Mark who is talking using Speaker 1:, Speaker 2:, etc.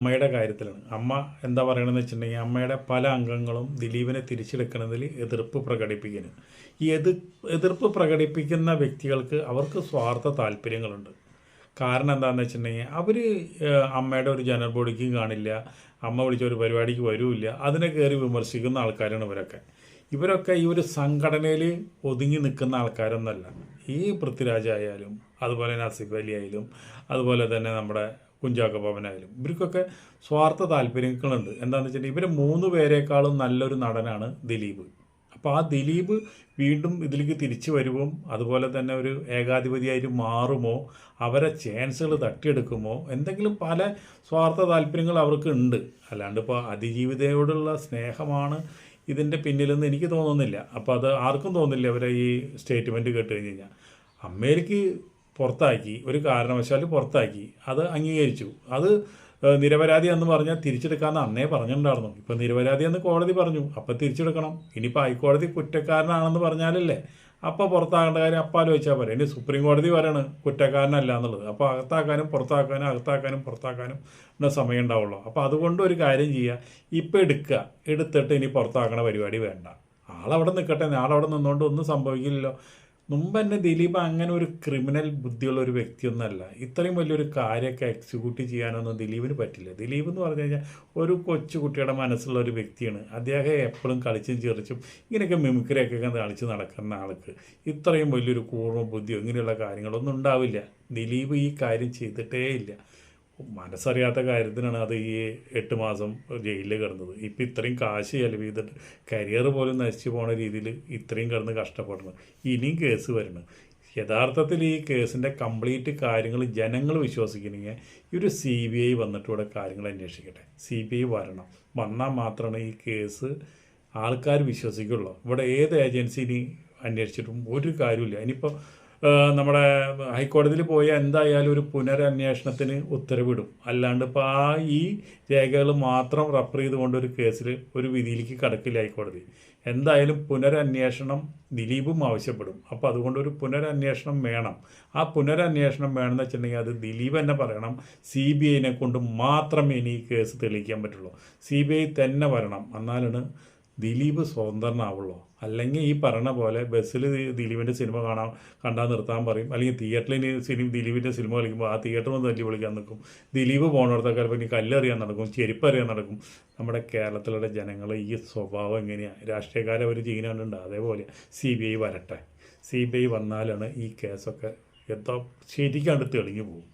Speaker 1: അമ്മയുടെ കാര്യത്തിലാണ്. അമ്മ എന്താ പറയണമെന്ന് വെച്ചിട്ടുണ്ടെങ്കിൽ അമ്മയുടെ പല അംഗങ്ങളും ദിലീപിനെ തിരിച്ചെടുക്കുന്നതിൽ എതിർപ്പ് പ്രകടിപ്പിക്കുന്നു. ഈ എതിർപ്പ് പ്രകടിപ്പിക്കുന്ന വ്യക്തികൾക്ക് അവർക്ക് സ്വാർത്ഥ താല്പര്യങ്ങളുണ്ട്. കാരണം എന്താണെന്ന് വെച്ചിട്ടുണ്ടെങ്കിൽ അവർ അമ്മയുടെ ഒരു ജനറൽ ബോഡിക്കും കാണില്ല, അമ്മ വിളിച്ച ഒരു പരിപാടിക്ക് വരില്ല, അതിനെ കയറി വിമർശിക്കുന്ന ആൾക്കാരാണ് ഇവരൊക്കെ ഈ ഒരു സംഘടനയിൽ ഒതുങ്ങി നിൽക്കുന്ന ആൾക്കാരൊന്നല്ല. ഈ പൃഥ്വിരാജ് ആയാലും അതുപോലെ നസീബ് അലി ആയാലും അതുപോലെ തന്നെ നമ്മുടെ കുഞ്ചാക്കോ ബോബനായാലും ഇവർക്കൊക്കെ സ്വാർത്ഥ താല്പര്യങ്ങളുണ്ട്. എന്താണെന്ന് വെച്ചിട്ടുണ്ടെങ്കിൽ ഇവർ 3 പേരെക്കാളും നല്ലൊരു നടനാണ് ദിലീപ്. അപ്പോൾ ആ ദിലീപ് വീണ്ടും ഇതിലേക്ക് തിരിച്ചു വരുമോ, അതുപോലെ തന്നെ ഒരു ഏകാധിപതിയായിട്ട് മാറുമോ, അവരെ ചാൻസുകൾ തട്ടിയെടുക്കുമോ, എന്തെങ്കിലും പല സ്വാർത്ഥ താല്പര്യങ്ങൾ അവർക്ക് ഉണ്ട്. അല്ലാണ്ട് ഇപ്പോൾ അതിജീവിതയോടുള്ള സ്നേഹമാണ് ഇതിൻ്റെ പിന്നിലെന്ന് എനിക്ക് തോന്നുന്നില്ല. അപ്പോൾ അത് ആർക്കും തോന്നില്ല അവരെ ഈ സ്റ്റേറ്റ്മെൻറ്റ് കേട്ട് കഴിഞ്ഞ് കഴിഞ്ഞാൽ. അമേരിക്ക പുറത്താക്കി, ഒരു കാരണവശാൽ പുറത്താക്കി, അത് അംഗീകരിച്ചു. അത് നിരപരാധി എന്ന് പറഞ്ഞാൽ തിരിച്ചെടുക്കാമെന്ന് അന്നേ പറഞ്ഞിട്ടുണ്ടായിരുന്നു. ഇപ്പോൾ നിരപരാധി എന്ന് കോടതി പറഞ്ഞു, അപ്പോൾ തിരിച്ചെടുക്കണം. ഇനിയിപ്പോൾ ഹൈക്കോടതി കുറ്റക്കാരനാണെന്ന് പറഞ്ഞാലല്ലേ അപ്പോൾ പുറത്താകേണ്ട കാര്യം അപ്പം ആലോചിച്ചാൽ പോരെ. ഇനി സുപ്രീം കോടതി പറയണം കുറ്റക്കാരനല്ല എന്നുള്ളത്. അപ്പോൾ അകത്താക്കാനും പുറത്താക്കാനും എന്ന സമയം ഉണ്ടാവുള്ളൂ. അപ്പോൾ അതുകൊണ്ട് ഒരു കാര്യം ചെയ്യുക, ഇപ്പോൾ എടുത്തിട്ട് ഇനി പുറത്താക്കണ പരിപാടി വേണ്ട. ആളവിടെ നിൽക്കട്ടെ, ആളവിടെ നിന്നുകൊണ്ട് ഒന്നും സംഭവിക്കില്ലല്ലോ. മുമ്പ് തന്നെ ദിലീപ് അങ്ങനെ ഒരു ക്രിമിനൽ ബുദ്ധിയുള്ള ഒരു വ്യക്തിയൊന്നുമല്ല. ഇത്രയും വലിയൊരു കാര്യമൊക്കെ എക്സിക്യൂട്ട് ചെയ്യാനൊന്നും ദിലീപിന് പറ്റില്ല. ദിലീപ് എന്ന് പറഞ്ഞു കഴിഞ്ഞാൽ ഒരു കൊച്ചുകുട്ടിയുടെ മനസ്സുള്ള ഒരു വ്യക്തിയാണ്. അദ്ദേഹം എപ്പോഴും കളിച്ചും ചിരിച്ചും ഇങ്ങനെയൊക്കെ മിമിക്രിയൊക്കെ കളിച്ച് നടക്കുന്ന ആൾക്ക് ഇത്രയും വലിയൊരു കൂർമ്മ ബുദ്ധിയോ ഇങ്ങനെയുള്ള കാര്യങ്ങളൊന്നും ഉണ്ടാവില്ല. ദിലീപ് ഈ കാര്യം ചെയ്തിട്ടേ ഇല്ല. മനസ്സറിയാത്ത കാര്യത്തിനാണ് അത് ഈ 8 മാസം ജയിലിൽ കിടന്നത്. ഇപ്പം ഇത്രയും കാശ് ചെലവ് ചെയ്തിട്ട് കരിയർ പോലും നശിച്ചു പോണ രീതിയിൽ ഇത്രയും കിടന്ന് കഷ്ടപ്പെടുന്നു. ഇനിയും കേസ് വരണം. യഥാർത്ഥത്തിൽ ഈ കേസിൻ്റെ കംപ്ലീറ്റ് കാര്യങ്ങൾ ജനങ്ങൾ വിശ്വസിക്കണമെങ്കിൽ ഈ ഒരു CBI വന്നിട്ട് ഇവിടെ കാര്യങ്ങൾ അന്വേഷിക്കട്ടെ. CBI വന്നാൽ മാത്രമാണ് ഈ കേസ് ആൾക്കാർ വിശ്വസിക്കുള്ളൂ. ഇവിടെ ഏത് ഏജൻസിനെ അന്വേഷിച്ചിട്ടും ഒരു കാര്യമില്ല. ഇനിയിപ്പോൾ നമ്മുടെ ഹൈക്കോടതിയിൽ പോയാൽ എന്തായാലും ഒരു പുനരന്വേഷണത്തിന് ഉത്തരവിടും. അല്ലാണ്ട് ഇപ്പോൾ ഈ രേഖകൾ മാത്രം റെഫർ ചെയ്തുകൊണ്ട് ഒരു കേസിൽ ഒരു വിധിയിലേക്ക് കടക്കില്ല ഹൈക്കോടതി. എന്തായാലും പുനരന്വേഷണം ദിലീപും ആവശ്യപ്പെടും. അപ്പോൾ അതുകൊണ്ട് ഒരു പുനരന്വേഷണം വേണം. ആ പുനരന്വേഷണം വേണമെന്ന് വെച്ചിട്ടുണ്ടെങ്കിൽ അത് ദിലീപ് തന്നെ പറയണം. CBIനെ കൊണ്ട് മാത്രമേ ഇനി ഈ കേസ് തെളിയിക്കാൻ പറ്റുള്ളൂ. CBI തന്നെ വരണം, എന്നാലാണ് ദിലീപ് സ്വതന്ത്രനാവുള്ളൂ. അല്ലെങ്കിൽ ഈ പറഞ്ഞ പോലെ ബസ്സിൽ ദിലീപിൻ്റെ സിനിമ കണ്ടാൽ നിർത്താൻ പറയും, അല്ലെങ്കിൽ തിയേറ്ററിൽ ദിലീപിൻ്റെ സിനിമ കളിക്കുമ്പോൾ ആ തിയേറ്ററിൽ നിന്ന് തല്ലി വിളിക്കാൻ നിൽക്കും. ദിലീപ് പോകുന്നിടത്തൊക്കെ ഇനി കല്ലെറിയാൻ നടക്കും, ചെരുപ്പറിയാൻ നടക്കും. നമ്മുടെ കേരളത്തിലുള്ള ജനങ്ങൾ ഈ സ്വഭാവം എങ്ങനെയാണ്, രാഷ്ട്രീയക്കാരെ അവർ ചെയ്യുന്നുണ്ട്. അതേപോലെ CBI വരട്ടെ. CBI വന്നാലാണ് ഈ കേസൊക്കെ ശരിക്കാണ്ട് തെളിഞ്ഞു പോകും.